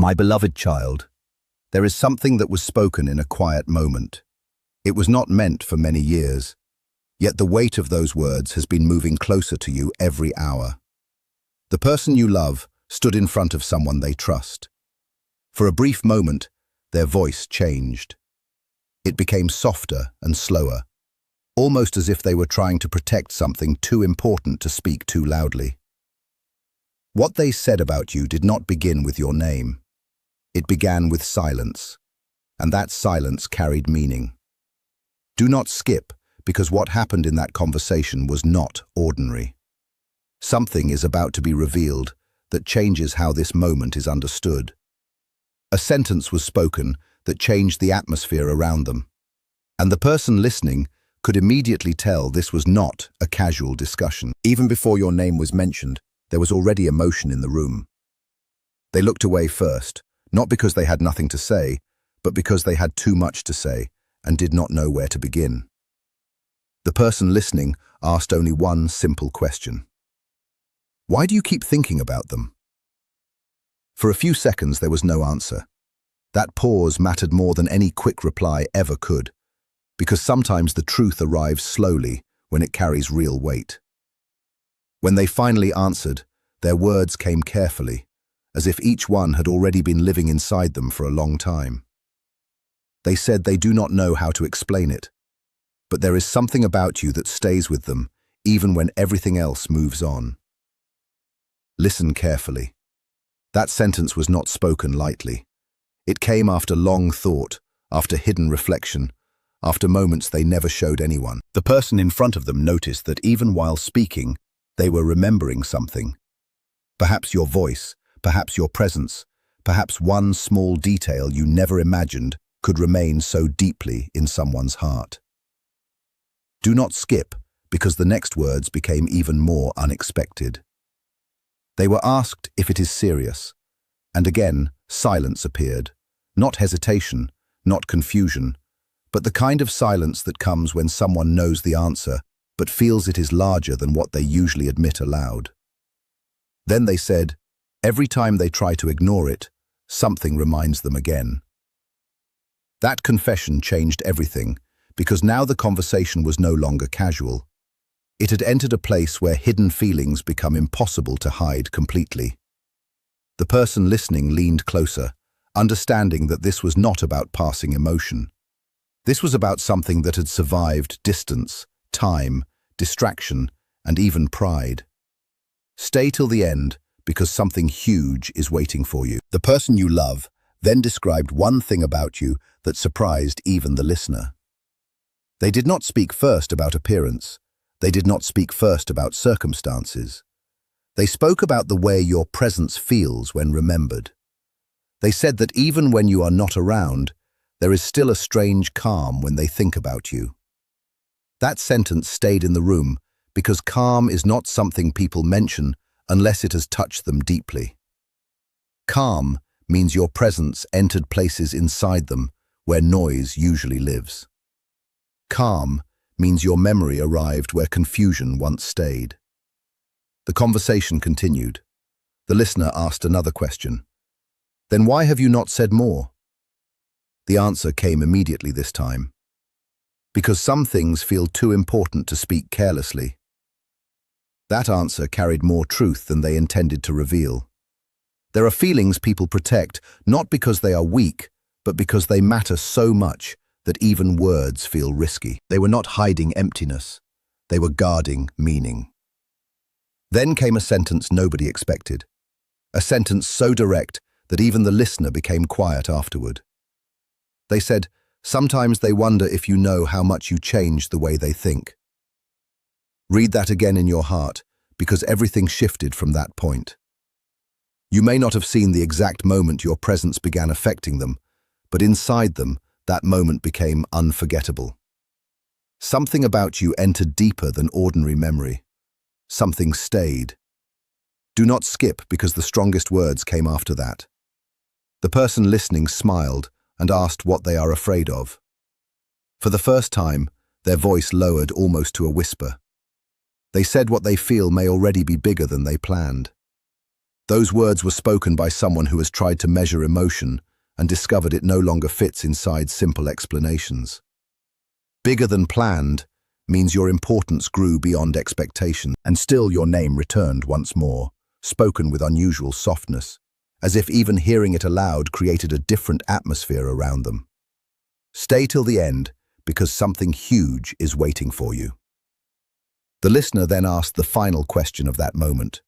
My beloved child, there is something that was spoken in a quiet moment. It was not meant for many years, yet the weight of those words has been moving closer to you every hour. The person you love stood in front of someone they trust. For a brief moment, their voice changed. It became softer and slower, almost as if they were trying to protect something too important to speak too loudly. What they said about you did not begin with your name. It began with silence, and that silence carried meaning. Do not skip, because what happened in that conversation was not ordinary. Something is about to be revealed that changes how this moment is understood. A sentence was spoken that changed the atmosphere around them, and the person listening could immediately tell this was not a casual discussion. Even before your name was mentioned, there was already emotion in the room. They looked away first, not because they had nothing to say, but because they had too much to say and did not know where to begin. The person listening asked only one simple question. Why do you keep thinking about them? For a few seconds there was no answer. That pause mattered more than any quick reply ever could, because sometimes the truth arrives slowly when it carries real weight. When they finally answered, their words came carefully, as if each one had already been living inside them for a long time. They said they do not know how to explain it, but there is something about you that stays with them, even when everything else moves on. Listen carefully. That sentence was not spoken lightly. It came after long thought, after hidden reflection, after moments they never showed anyone. The person in front of them noticed that even while speaking, they were remembering something. Perhaps your voice, perhaps your presence, perhaps one small detail you never imagined could remain so deeply in someone's heart. Do not skip, because the next words became even more unexpected. They were asked if it is serious, and again silence appeared, not hesitation, not confusion, but the kind of silence that comes when someone knows the answer but feels it is larger than what they usually admit aloud. Then they said, every time they try to ignore it, something reminds them again. That confession changed everything, because now the conversation was no longer casual. It had entered a place where hidden feelings become impossible to hide completely. The person listening leaned closer, understanding that this was not about passing emotion. This was about something that had survived distance, time, distraction, and even pride. Stay till the end, because something huge is waiting for you. The person you love then described one thing about you that surprised even the listener. They did not speak first about appearance. They did not speak first about circumstances. They spoke about the way your presence feels when remembered. They said that even when you are not around, there is still a strange calm when they think about you. That sentence stayed in the room because calm is not something people mention unless it has touched them deeply. Calm means your presence entered places inside them where noise usually lives. Calm means your memory arrived where confusion once stayed. The conversation continued. The listener asked another question. Then why have you not said more? The answer came immediately this time. Because some things feel too important to speak carelessly. That answer carried more truth than they intended to reveal. There are feelings people protect, not because they are weak, but because they matter so much that even words feel risky. They were not hiding emptiness. They were guarding meaning. Then came a sentence nobody expected. A sentence so direct that even the listener became quiet afterward. They said, sometimes they wonder if you know how much you changed the way they think. Read that again in your heart, because everything shifted from that point. You may not have seen the exact moment your presence began affecting them, but inside them, that moment became unforgettable. Something about you entered deeper than ordinary memory. Something stayed. Do not skip, because the strongest words came after that. The person listening smiled and asked what they are afraid of. For the first time, their voice lowered almost to a whisper. They said what they feel may already be bigger than they planned. Those words were spoken by someone who has tried to measure emotion and discovered it no longer fits inside simple explanations. Bigger than planned means your importance grew beyond expectation, and still your name returned once more, spoken with unusual softness, as if even hearing it aloud created a different atmosphere around them. Stay till the end, because something huge is waiting for you. The listener then asked the final question of that moment.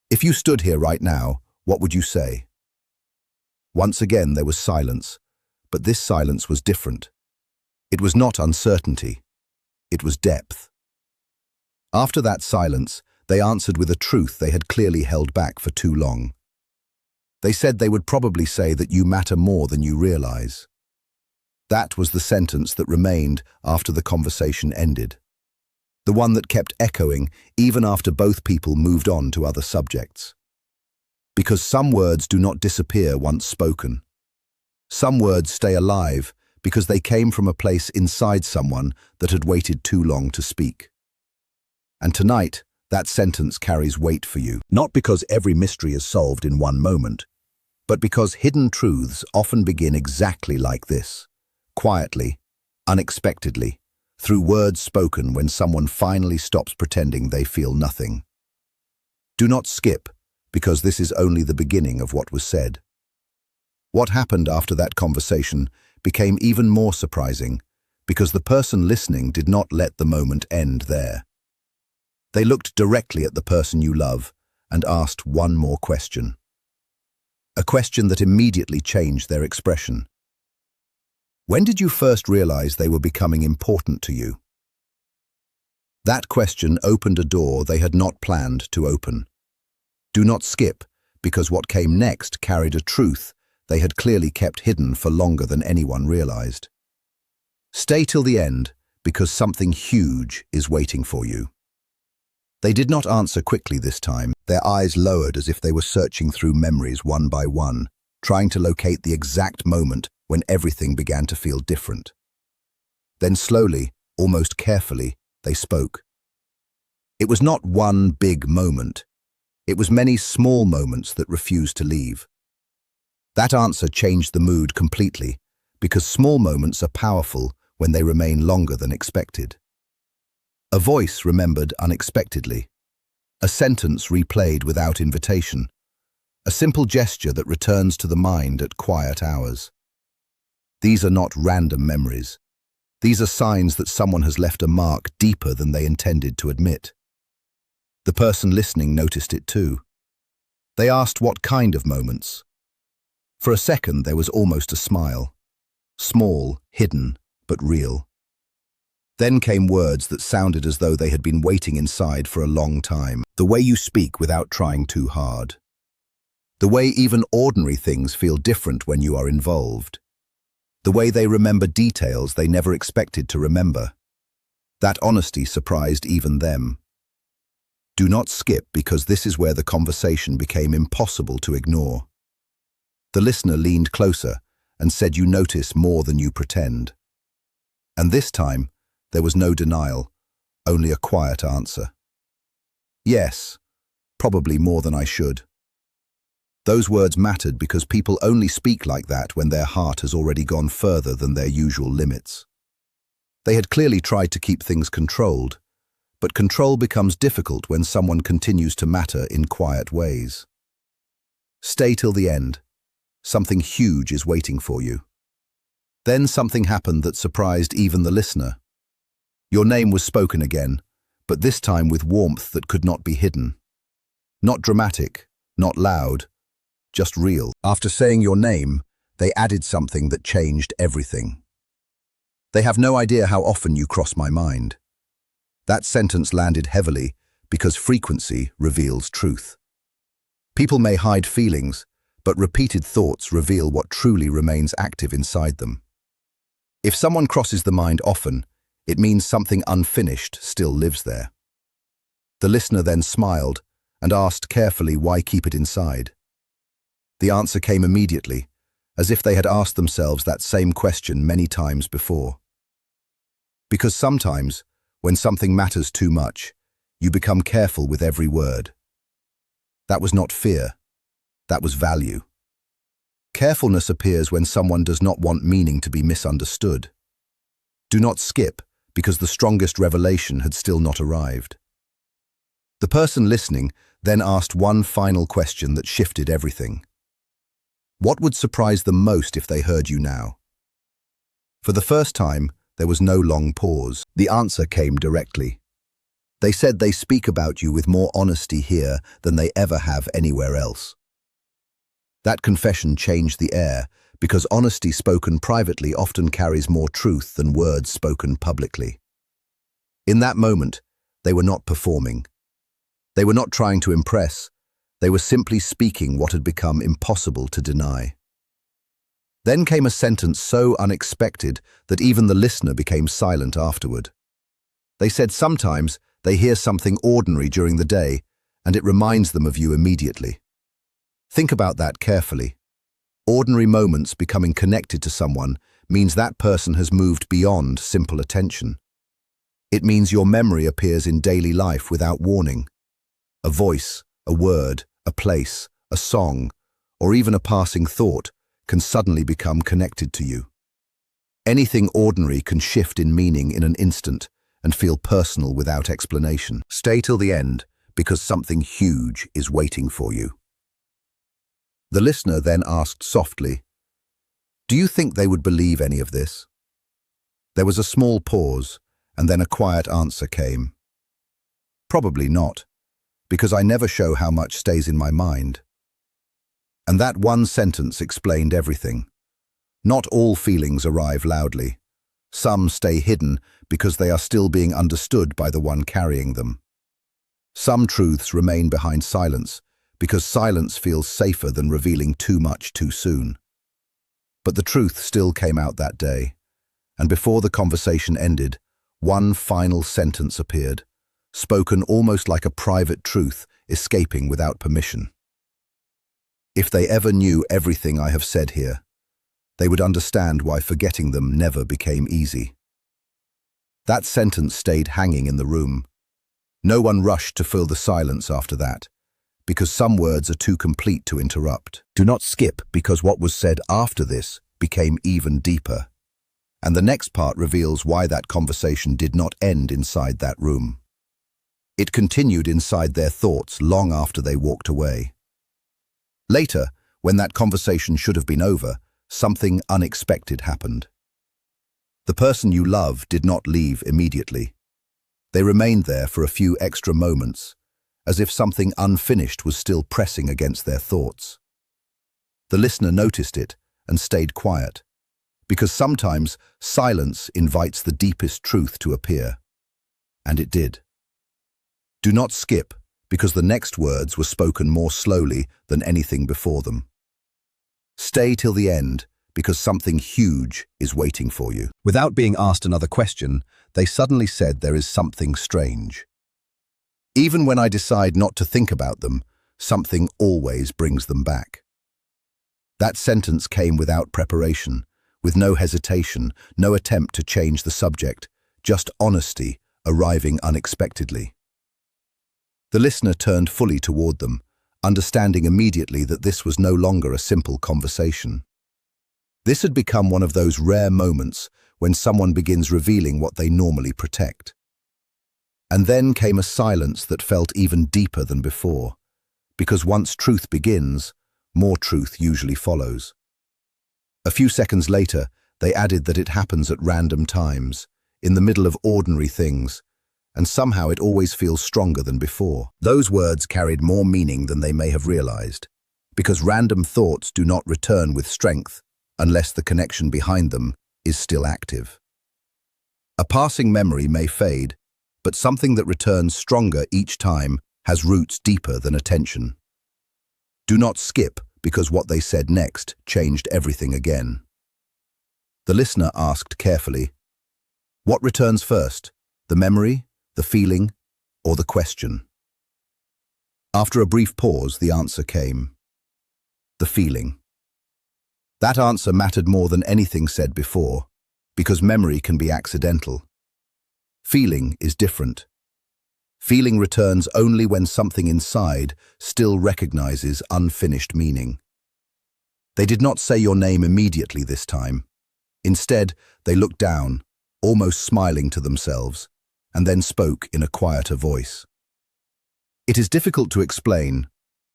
If you stood here right now, what would you say? Once again there was silence, but this silence was different. It was not uncertainty. It was depth. After that silence, they answered with a truth they had clearly held back for too long. They said they would probably say that you matter more than you realize. That was the sentence that remained after the conversation ended. The one that kept echoing even after both people moved on to other subjects. Because some words do not disappear once spoken. Some words stay alive because they came from a place inside someone that had waited too long to speak. And tonight, that sentence carries weight for you, not because every mystery is solved in one moment, but because hidden truths often begin exactly like this, quietly, unexpectedly, through words spoken when someone finally stops pretending they feel nothing. Do not skip, because this is only the beginning of what was said. What happened after that conversation became even more surprising because the person listening did not let the moment end there. They looked directly at the person you love and asked one more question. A question that immediately changed their expression. When did you first realize they were becoming important to you? That question opened a door they had not planned to open. Do not skip, because what came next carried a truth they had clearly kept hidden for longer than anyone realized. Stay till the end, because something huge is waiting for you. They did not answer quickly this time, their eyes lowered as if they were searching through memories one by one, trying to locate the exact moment when everything began to feel different. Then slowly, almost carefully, they spoke. It was not one big moment. It was many small moments that refused to leave. That answer changed the mood completely, because small moments are powerful when they remain longer than expected. A voice remembered unexpectedly. A sentence replayed without invitation. A simple gesture that returns to the mind at quiet hours. These are not random memories. These are signs that someone has left a mark deeper than they intended to admit. The person listening noticed it too. They asked what kind of moments. For a second there was almost a smile. Small, hidden, but real. Then came words that sounded as though they had been waiting inside for a long time. The way you speak without trying too hard. The way even ordinary things feel different when you are involved. The way they remember details they never expected to remember. That honesty surprised even them. Do not skip, because this is where the conversation became impossible to ignore. The listener leaned closer and said, "You notice more than you pretend." And this time, there was no denial, only a quiet answer. Yes, probably more than I should. Those words mattered because people only speak like that when their heart has already gone further than their usual limits. They had clearly tried to keep things controlled, but control becomes difficult when someone continues to matter in quiet ways. Stay till the end. Something huge is waiting for you. Then something happened that surprised even the listener. Your name was spoken again, but this time with warmth that could not be hidden. Not dramatic, not loud, just real. After saying your name, they added something that changed everything. They have no idea how often you cross my mind. That sentence landed heavily because frequency reveals truth. People may hide feelings, but repeated thoughts reveal what truly remains active inside them. If someone crosses the mind often, it means something unfinished still lives there. The listener then smiled and asked carefully why keep it inside. The answer came immediately, as if they had asked themselves that same question many times before. Because sometimes, when something matters too much, you become careful with every word. That was not fear, That was value. Carefulness appears when someone does not want meaning to be misunderstood. Do not skip, because the strongest revelation had still not arrived. The person listening then asked one final question that shifted everything. What would surprise them most if they heard you now? For the first time, there was no long pause. The answer came directly. They said they speak about you with more honesty here than they ever have anywhere else. That confession changed the air, because honesty spoken privately often carries more truth than words spoken publicly. In that moment, they were not performing. They were not trying to impress. They were simply speaking what had become impossible to deny. Then came a sentence so unexpected that even the listener became silent afterward. They said sometimes they hear something ordinary during the day, and it reminds them of you immediately. Think about that carefully. Ordinary moments becoming connected to someone means that person has moved beyond simple attention. It means your memory appears in daily life without warning. A voice, a word, a place, a song, or even a passing thought can suddenly become connected to you. Anything ordinary can shift in meaning in an instant and feel personal without explanation. Stay till the end, because something huge is waiting for you. The listener then asked softly, "Do you think they would believe any of this?" There was a small pause, and then a quiet answer came. "Probably not, because I never show how much stays in my mind." And that one sentence explained everything. Not all feelings arrive loudly. Some stay hidden because they are still being understood by the one carrying them. Some truths remain behind silence because silence feels safer than revealing too much too soon. But the truth still came out that day, and before the conversation ended, one final sentence appeared, spoken almost like a private truth escaping without permission. If they ever knew everything I have said here, they would understand why forgetting them never became easy. That sentence stayed hanging in the room. No one rushed to fill the silence after that, because some words are too complete to interrupt. Do not skip, because what was said after this became even deeper. And the next part reveals why that conversation did not end inside that room. It continued inside their thoughts long after they walked away. Later, when that conversation should have been over, something unexpected happened. The person you love did not leave immediately. They remained there for a few extra moments, as if something unfinished was still pressing against their thoughts. The listener noticed it and stayed quiet, because sometimes silence invites the deepest truth to appear. And it did. Do not skip, because the next words were spoken more slowly than anything before them. Stay till the end, because something huge is waiting for you. Without being asked another question, they suddenly said there is something strange. Even when I decide not to think about them, something always brings them back. That sentence came without preparation, with no hesitation, no attempt to change the subject, just honesty arriving unexpectedly. The listener turned fully toward them, understanding immediately that this was no longer a simple conversation. This had become one of those rare moments when someone begins revealing what they normally protect. And then came a silence that felt even deeper than before, because once truth begins, more truth usually follows. A few seconds later, they added that it happens at random times, in the middle of ordinary things, and somehow it always feels stronger than before. Those words carried more meaning than they may have realized, because random thoughts do not return with strength unless the connection behind them is still active. A passing memory may fade, but something that returns stronger each time has roots deeper than attention. Do not skip, because what they said next changed everything again. The listener asked carefully, "What returns first, the memory, the feeling, or the question?" After a brief pause, the answer came. The feeling. That answer mattered more than anything said before, because memory can be accidental. Feeling is different. Feeling returns only when something inside still recognizes unfinished meaning. They did not say your name immediately this time. Instead, they looked down, almost smiling to themselves, and then spoke in a quieter voice. It is difficult to explain,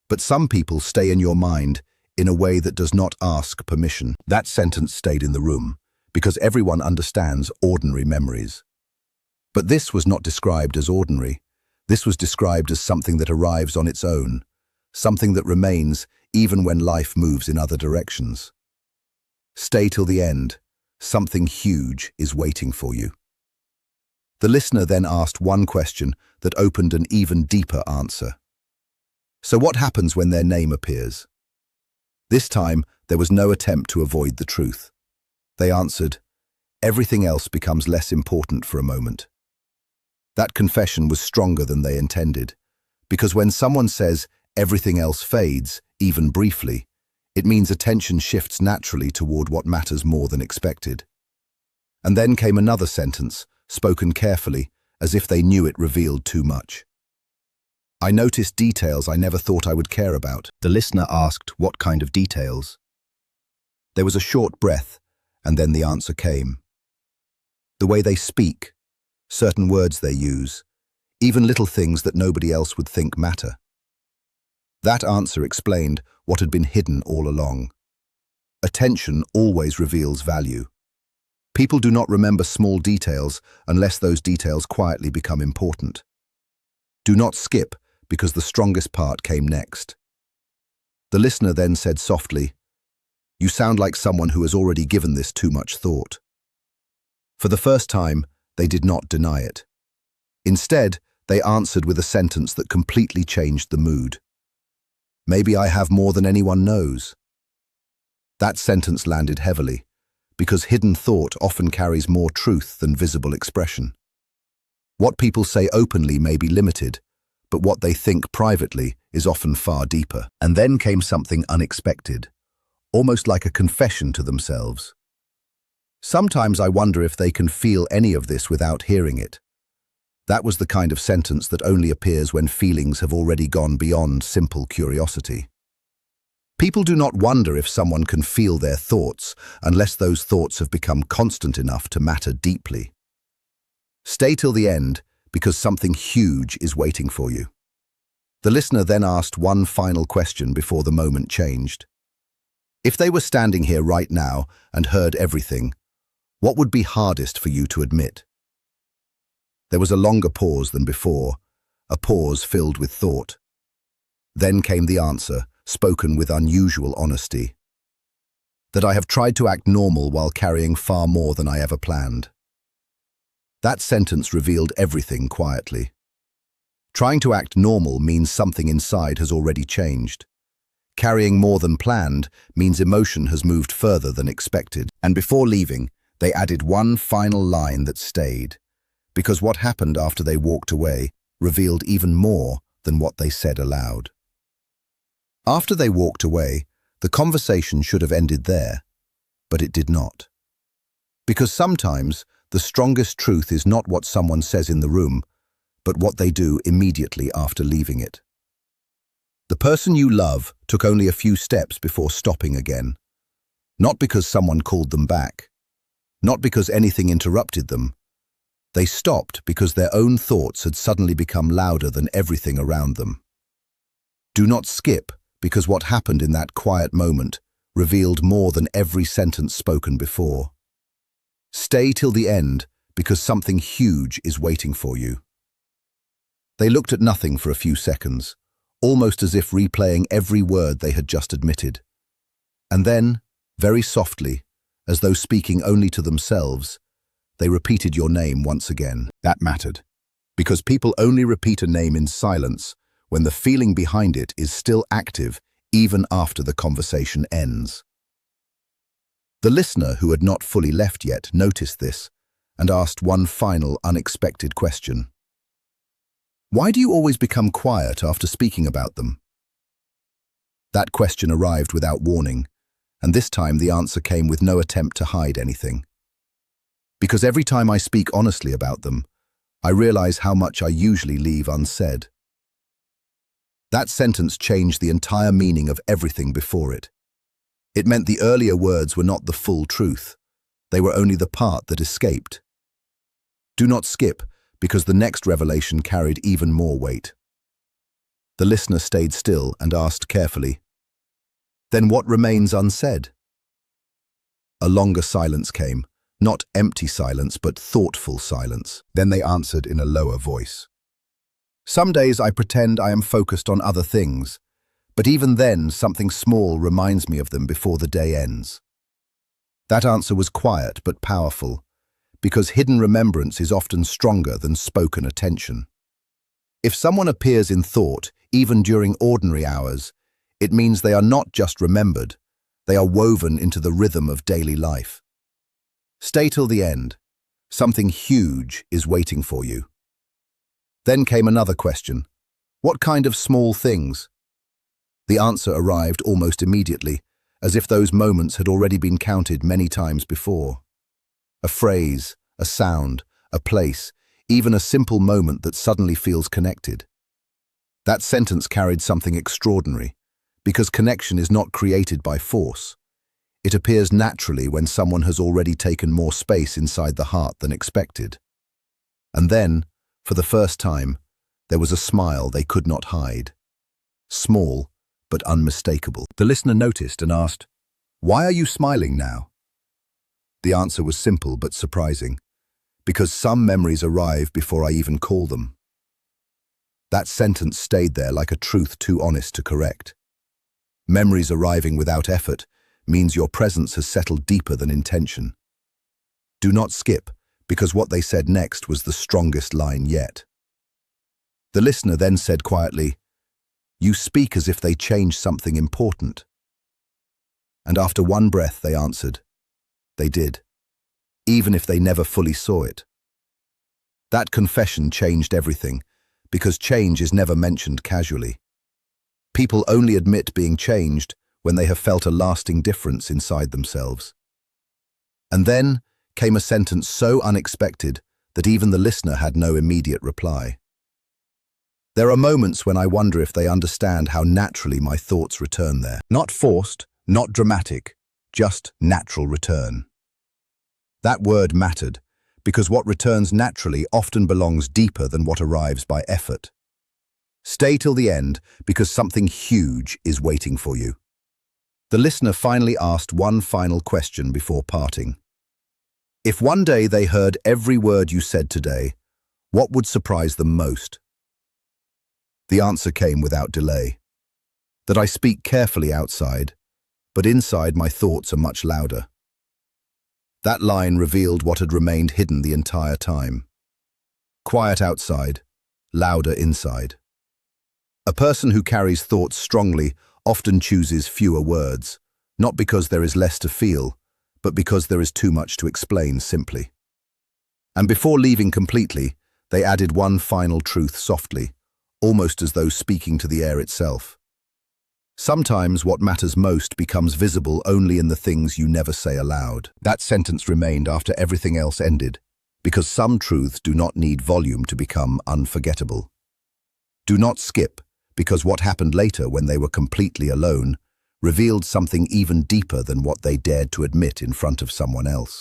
but some people stay in your mind in a way that does not ask permission. That sentence stayed in the room because everyone understands ordinary memories. But this was not described as ordinary. This was described as something that arrives on its own, something that remains even when life moves in other directions. Stay till the end. Something huge is waiting for you. The listener then asked one question that opened an even deeper answer. So what happens when their name appears? This time, there was no attempt to avoid the truth. They answered, everything else becomes less important for a moment. That confession was stronger than they intended, because when someone says everything else fades, even briefly, it means attention shifts naturally toward what matters more than expected. And then came another sentence, spoken carefully, as if they knew it revealed too much. I noticed details I never thought I would care about. The listener asked what kind of details. There was a short breath, and then the answer came. The way they speak, certain words they use, even little things that nobody else would think matter. That answer explained what had been hidden all along. Attention always reveals value. People do not remember small details unless those details quietly become important. Do not skip because the strongest part came next. The listener then said softly, "You sound like someone who has already given this too much thought." For the first time, they did not deny it. Instead, they answered with a sentence that completely changed the mood. "Maybe I have more than anyone knows." That sentence landed heavily, because hidden thought often carries more truth than visible expression. What people say openly may be limited, but what they think privately is often far deeper. And then came something unexpected, almost like a confession to themselves. Sometimes I wonder if they can feel any of this without hearing it. That was the kind of sentence that only appears when feelings have already gone beyond simple curiosity. People do not wonder if someone can feel their thoughts unless those thoughts have become constant enough to matter deeply. Stay till the end because something huge is waiting for you. The listener then asked one final question before the moment changed. If they were standing here right now and heard everything, what would be hardest for you to admit? There was a longer pause than before, a pause filled with thought. Then came the answer, spoken with unusual honesty. That I have tried to act normal while carrying far more than I ever planned. That sentence revealed everything quietly. Trying to act normal means something inside has already changed. Carrying more than planned means emotion has moved further than expected. And before leaving, they added one final line that stayed, because what happened after they walked away revealed even more than what they said aloud. After they walked away, the conversation should have ended there, but it did not. Because sometimes the strongest truth is not what someone says in the room, but what they do immediately after leaving it. The person you love took only a few steps before stopping again. Not because someone called them back, not because anything interrupted them. They stopped because their own thoughts had suddenly become louder than everything around them. Do not skip because what happened in that quiet moment revealed more than every sentence spoken before. Stay till the end because something huge is waiting for you. They looked at nothing for a few seconds, almost as if replaying every word they had just admitted. And then, very softly, as though speaking only to themselves, they repeated your name once again. That mattered, because people only repeat a name in silence when the feeling behind it is still active even after the conversation ends. The listener, who had not fully left yet, noticed this and asked one final, unexpected question. Why do you always become quiet after speaking about them? That question arrived without warning, and this time the answer came with no attempt to hide anything. Because every time I speak honestly about them, I realize how much I usually leave unsaid." That sentence changed the entire meaning of everything before it. It meant the earlier words were not the full truth. They were only the part that escaped. Do not skip, because the next revelation carried even more weight. The listener stayed still and asked carefully, "Then what remains unsaid?" A longer silence came, not empty silence, but thoughtful silence. Then they answered in a lower voice. "Some days I pretend I am focused on other things, but even then something small reminds me of them before the day ends." That answer was quiet but powerful, because hidden remembrance is often stronger than spoken attention. If someone appears in thought, even during ordinary hours, it means they are not just remembered, they are woven into the rhythm of daily life. Stay till the end. Something huge is waiting for you. Then came another question. What kind of small things? The answer arrived almost immediately, as if those moments had already been counted many times before. A phrase, a sound, a place, even a simple moment that suddenly feels connected. That sentence carried something extraordinary, because connection is not created by force. It appears naturally when someone has already taken more space inside the heart than expected. And then, for the first time, there was a smile they could not hide. Small, but unmistakable. The listener noticed and asked, "Why are you smiling now?" The answer was simple but surprising, because some memories arrive before I even call them. That sentence stayed there like a truth too honest to correct. Memories arriving without effort means your presence has settled deeper than intention. Do not skip, because what they said next was the strongest line yet. The listener then said quietly, "You speak as if they changed something important." And after one breath they answered, "They did, even if they never fully saw it." That confession changed everything, because change is never mentioned casually. People only admit being changed when they have felt a lasting difference inside themselves. And then came a sentence so unexpected that even the listener had no immediate reply. There are moments when I wonder if they understand how naturally my thoughts return there. Not forced, not dramatic, just natural return. That word mattered, because what returns naturally often belongs deeper than what arrives by effort. Stay till the end, because something huge is waiting for you. The listener finally asked one final question before parting. If one day they heard every word you said today, what would surprise them most? The answer came without delay. That I speak carefully outside, but inside my thoughts are much louder. That line revealed what had remained hidden the entire time. Quiet outside, louder inside. A person who carries thoughts strongly often chooses fewer words, not because there is less to feel, but because there is too much to explain simply. And before leaving completely, they added one final truth softly, almost as though speaking to the air itself. Sometimes what matters most becomes visible only in the things you never say aloud. That sentence remained after everything else ended, because some truths do not need volume to become unforgettable. Do not skip, because what happened later when they were completely alone revealed something even deeper than what they dared to admit in front of someone else.